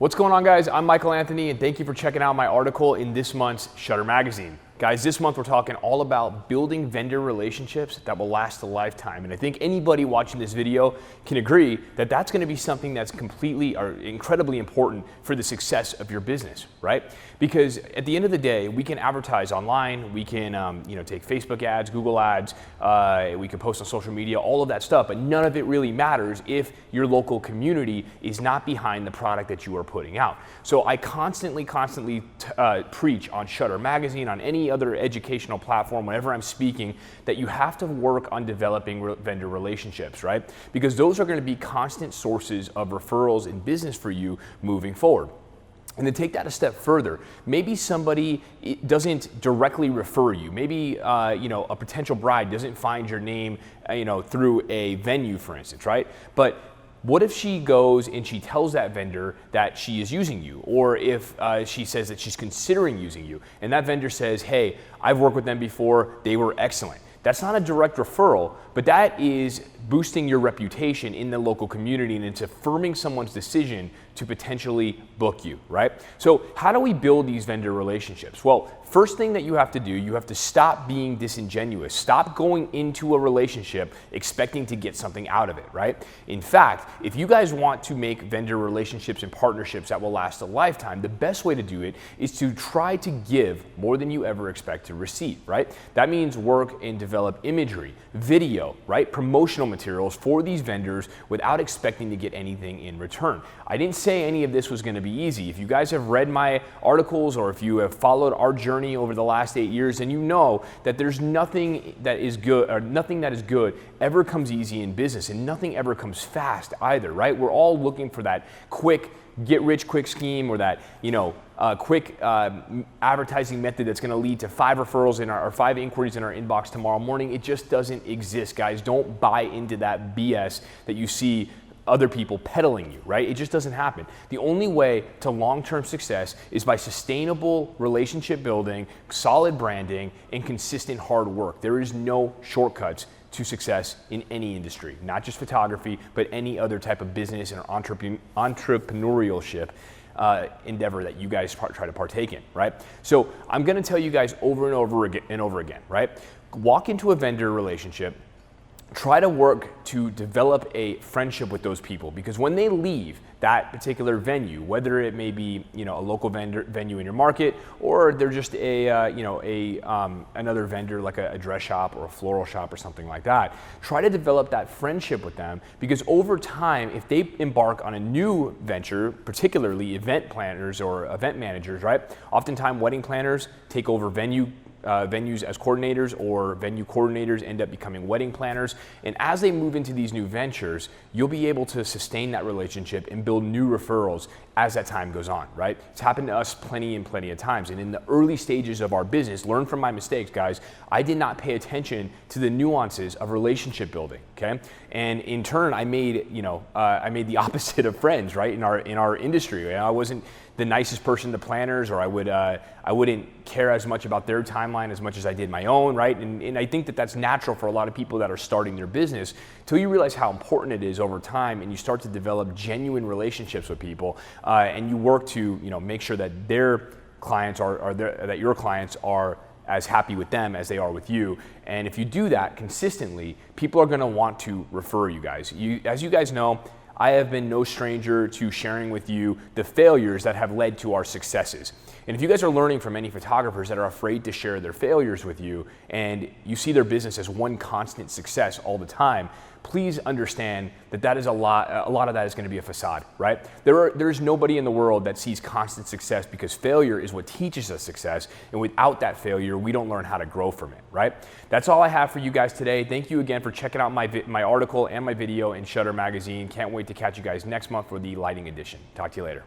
What's going on, guys? I'm Michael Anthony, and thank you for checking out my article in this month's Shutter Magazine. Guys, this month we're talking all about building vendor relationships that will last a lifetime. And I think anybody watching this video can agree that that's going to be something that's completely or incredibly important for the success of your business, right? Because at the end of the day, we can advertise online, we can take Facebook ads, Google ads, we can post on social media, all of that stuff, but none of it really matters if your local community is not behind the product that you are putting out. So I constantly preach on Shutter Magazine, on any other educational platform, whenever I'm speaking, that you have to work on developing vendor relationships, right? Because those are going to be constant sources of referrals in business for you moving forward. And then take that a step further. Maybe somebody doesn't directly refer you. Maybe a potential bride doesn't find your name through a venue, for instance, right? But what if she goes and she tells that vendor that she is using you? Or if she says that she's considering using you, and that vendor says, hey, I've worked with them before, they were excellent. That's not a direct referral, but that is boosting your reputation in the local community, and it's affirming someone's decision to potentially book you, right? So how do we build these vendor relationships? Well, first thing that you have to do, you have to stop being disingenuous. Stop going into a relationship expecting to get something out of it, right? In fact, if you guys want to make vendor relationships and partnerships that will last a lifetime, the best way to do it is to try to give more than you ever expect to receive, right? That means work and develop imagery, video, right? Promotional materials for these vendors without expecting to get anything in return. I didn't say any of this was going to be easy. If you guys have read my articles or if you have followed our journey over the last 8 years, then you know that there's nothing that is good, or nothing that is good ever comes easy in business, and nothing ever comes fast either, right? We're all looking for that quick get rich quick scheme, or that quick advertising method that's going to lead to 5 referrals in or 5 inquiries in our inbox tomorrow morning. It just doesn't exist, guys. Don't buy into that BS that you see other people peddling you, right? It just doesn't happen. The only way to long-term success is by sustainable relationship building, solid branding, and consistent hard work. There is no shortcuts to success in any industry, not just photography, but any other type of business and entrepreneurship endeavor that you guys try to partake in, right? So I'm gonna tell you guys over and over again, right? Walk into a vendor relationship, try to work to develop a friendship with those people, because when they leave that particular venue, whether it may be a local venue in your market, or they're just another vendor like a dress shop or a floral shop or something like that, try to develop that friendship with them, because over time, if they embark on a new venture, particularly event planners or event managers, right? Oftentimes wedding planners take over venues as coordinators, or venue coordinators end up becoming wedding planners. And as they move into these new ventures, you'll be able to sustain that relationship and build new referrals as that time goes on, right? It's happened to us plenty of times. And in the early stages of our business, learn from my mistakes, guys. I did not pay attention to the nuances of relationship building, okay? And in turn, I made the opposite of friends, right? In our industry, I wasn't the nicest person to planners, or I wouldn't care as much about their timeline as much as I did my own, right? And I think that that's natural for a lot of people that are starting their business, till you realize how important it is over time, and you start to develop genuine relationships with people, and you work to make sure that their clients that your clients are as happy with them as they are with you. And if you do that consistently, people are going to want to refer you guys. As you guys know, I have been no stranger to sharing with you the failures that have led to our successes. And if you guys are learning from any photographers that are afraid to share their failures with you, and you see their business as one constant success all the time, please understand that is a lot of that is going to be a facade, right? There's nobody in the world that sees constant success, because failure is what teaches us success, and without that failure, we don't learn how to grow from it, right? That's all I have for you guys today. Thank you again for checking out my article and my video in Shutter Magazine. Can't wait to catch you guys next month for the lighting edition. Talk to you later.